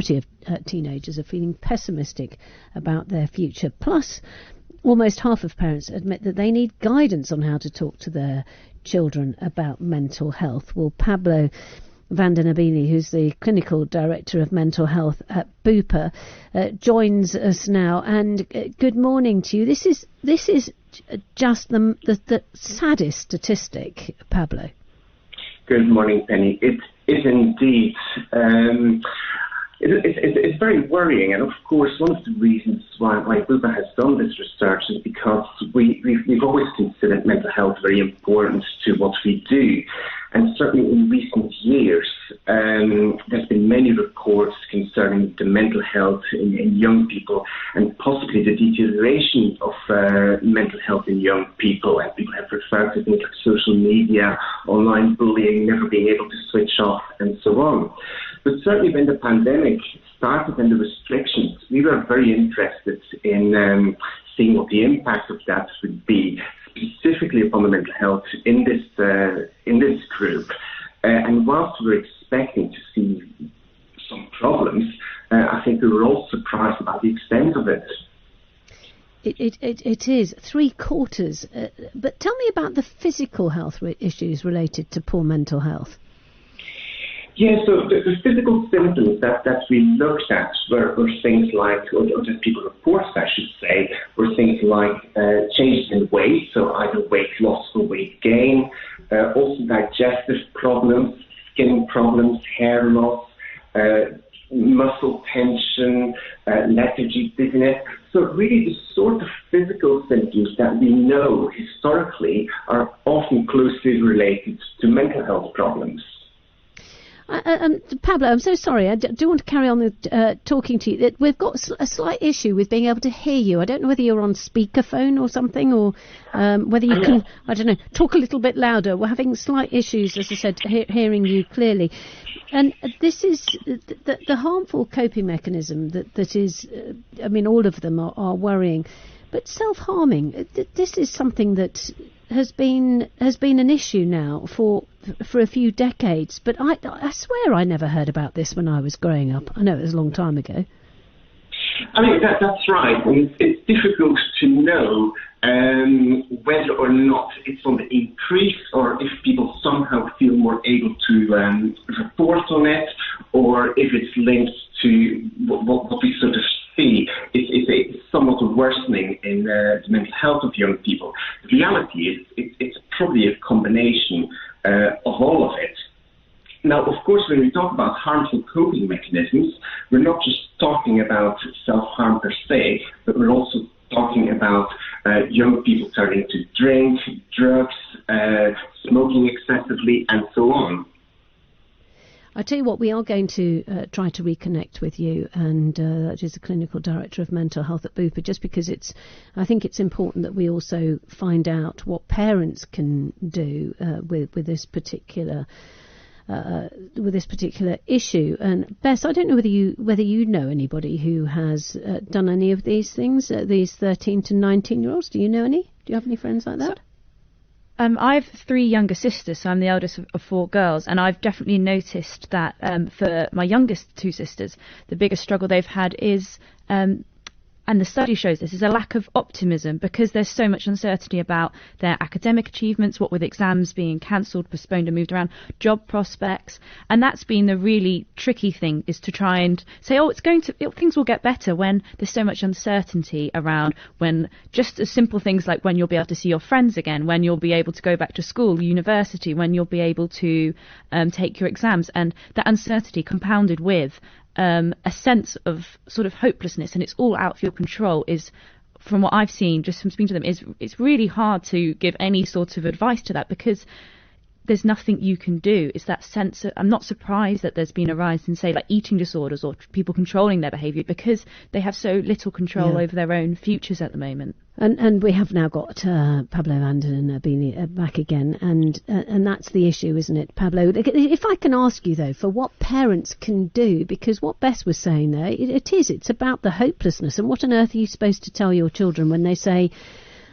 majority of teenagers are feeling pessimistic about their future. Plus, almost half of parents admit that they need guidance on how to talk to their children about mental health. Well, Pablo van den Abili, who's the Clinical Director of Mental Health at BUPA, joins us now. And good morning to you. This is just the saddest statistic, Pablo. Good morning, Penny. It is indeed. It's very worrying, and of course, one of the reasons why BUPA has done this research is because we've always considered mental health very important to what we do, and certainly in recent years, there's been many reports concerning the mental health in young people, and possibly the deterioration of mental health in young people. And people have referred to things like social media, online bullying, never being able to switch off, and so on. But certainly when the pandemic started and the restrictions, we were very interested in seeing what the impact of that would be, specifically upon the mental health in this group. And whilst we were expecting to see some problems, I think we were all surprised about the extent of it. It is 3/4. But tell me about the physical health issues related to poor mental health. Yeah, so the physical symptoms that we looked at were things like, or that people report, I should say, were things like changes in weight, so either weight loss or weight gain, also digestive problems, skin problems, hair loss, muscle tension, lethargy, dizziness. So really the sort of physical symptoms that we know historically are often closely related to mental health problems. Pablo, I'm so sorry. I do want to carry on talking to you. We've got a slight issue with being able to hear you. I don't know whether you're on speakerphone or something, or whether you can, I don't know, talk a little bit louder. We're having slight issues, as I said, hearing you clearly. And this is the harmful coping mechanism that is, I mean, all of them are worrying. But self-harming, this is something that has been an issue now for a few decades. But I swear I never heard about this when I was growing up. I know it was a long time ago. I mean, that's right. I mean, it's difficult to know whether or not it's on the increase, or if people somehow feel more able to report on it, or if it's linked to what we sort of see is a somewhat worsening in the mental health of young people. The reality is it's probably a combination of all of it. Now, of course, when we talk about harmful coping mechanisms, we're not just talking about self-harm per se, but we're also talking about young people turning to drink, drugs, smoking excessively, and so on. I tell you what, we are going to try to reconnect with you, and that is the Clinical Director of Mental Health at BUPA, just because I think it's important that we also find out what parents can do with this particular issue. And Bess, I don't know whether you know anybody who has done any of these things, these 13 to 19-year-olds. Do you know any? Do you have any friends like that? I have 3 younger sisters, so I'm the eldest of 4 girls, and I've definitely noticed that for my youngest 2 sisters, the biggest struggle they've had is, and the study shows this, is a lack of optimism, because there's so much uncertainty about their academic achievements, what with exams being cancelled, postponed and moved around, job prospects. And that's been the really tricky thing, is to try and say, things will get better, when there's so much uncertainty around, when just as simple things like when you'll be able to see your friends again, when you'll be able to go back to school, university, when you'll be able to take your exams. And that uncertainty compounded with a sense of sort of hopelessness, and it's all out of your control, is, from what I've seen just from speaking to them, it's really hard to give any sort of advice to that, because there's nothing you can do. It's that sense of, I'm not surprised that there's been a rise in, say, like eating disorders or people controlling their behaviour, because they have so little control over their own futures at the moment. And we have now got Pablo van den Abili back again, and that's the issue, isn't it, Pablo? If I can ask you, though, for what parents can do, because what Bess was saying there, it's about the hopelessness, and what on earth are you supposed to tell your children when they say,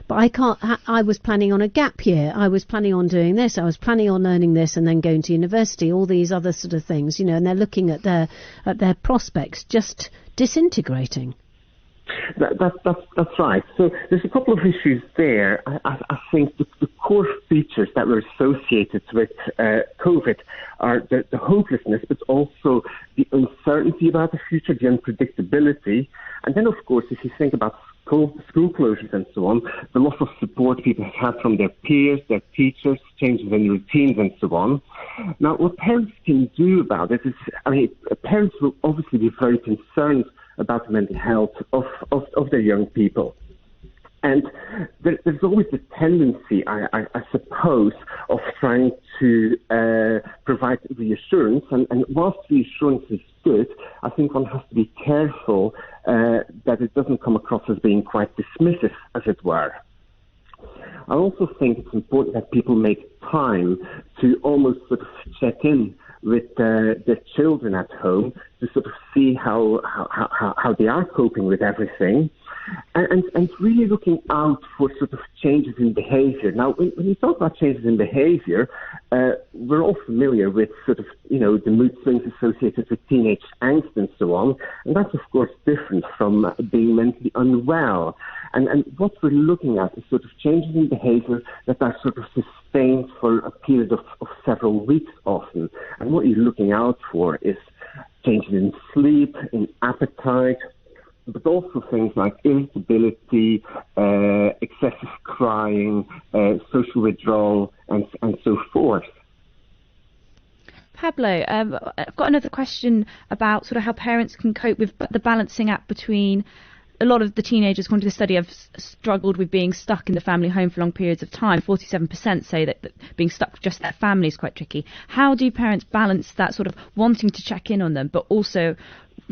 but I can't. I was planning on a gap year. I was planning on doing this. I was planning on learning this and then going to university. All these other sort of things, and they're looking at their prospects just disintegrating. That's right. So there's a couple of issues there. I think the core features that were associated with COVID are the hopelessness, but also the uncertainty about the future, the unpredictability. And then, of course, if you think about school closures and so on, the loss of support people have had from their peers, their teachers, changes in routines and so on. Now, what parents can do about it is, parents will obviously be very concerned about the mental health of their young people. And there's always the tendency, I suppose, of trying to provide reassurance. And whilst reassurance is good, I think one has to be careful that it doesn't come across as being quite dismissive, as it were. I also think it's important that people make time to almost sort of check in with their children at home to sort of see how they are coping with everything, and really looking out for sort of changes in behaviour. Now, when you talk about changes in behaviour, we're all familiar with sort of, the mood swings associated with teenage angst and so on, and that's of course different from being mentally unwell. And what we're looking at is sort of changes in behaviour that are sort of sustained for a period of several weeks often. And what you're looking out for is changes in sleep, in appetite, but also things like irritability, excessive crying, social withdrawal, and so forth. Pablo, I've got another question about sort of how parents can cope with the balancing act between a lot of the teenagers, according to the study, have struggled with being stuck in the family home for long periods of time. 47% say that being stuck with just their family is quite tricky. How do parents balance that sort of wanting to check in on them, but also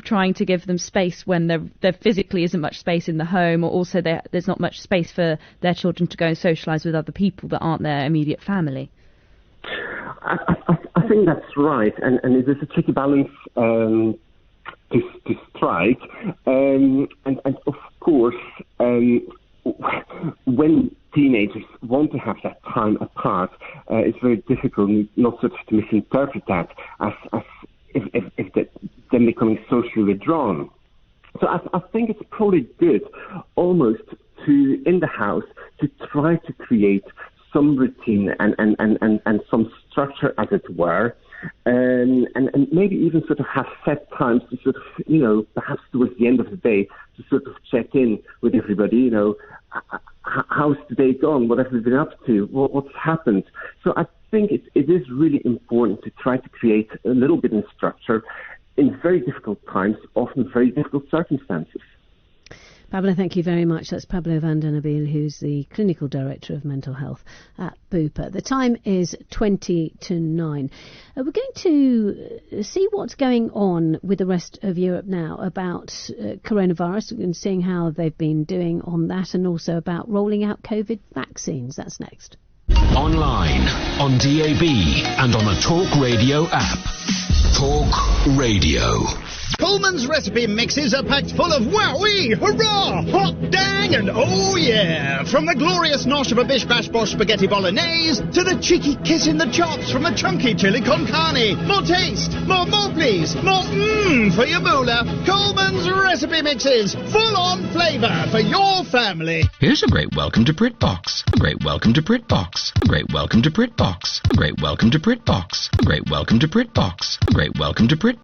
trying to give them space when there physically isn't much space in the home, or also there's not much space for their children to go and socialise with other people that aren't their immediate family? I think that's right, and it is a tricky balance to strike, and of course, when teenagers want to have that time apart, it's very difficult not sort of to misinterpret that as if them becoming socially withdrawn. So I think it's probably good almost to, in the house, to try to create some routine and some structure, as it were, and maybe even sort of have set times to sort of, perhaps towards the end of the day, to sort of check in with everybody, how's the day gone? What have we been up to? What's happened? So I think it is really important to try to create a little bit of structure in very difficult times, often very difficult circumstances. Pablo, thank you very much. That's Pablo van den Abiel, who's the Clinical Director of Mental Health at BUPA. The time is 20:09. We're going to see what's going on with the rest of Europe now about coronavirus and seeing how they've been doing on that, and also about rolling out COVID vaccines. That's next. Online, on DAB, and on the Talk Radio app. Talk Radio. Coleman's recipe mixes are packed full of wowee, hurrah, hot dang, and oh yeah! From the glorious nosh of a bish bash bosh spaghetti bolognese to the cheeky kiss in the chops from a chunky chili con carne. More taste, more please, more for your moolah. Coleman's recipe mixes, full on flavour for your family. Here's a great welcome to BritBox. A great welcome to BritBox. A great welcome to BritBox. A great welcome to BritBox. A great welcome to BritBox. A great welcome to Brit.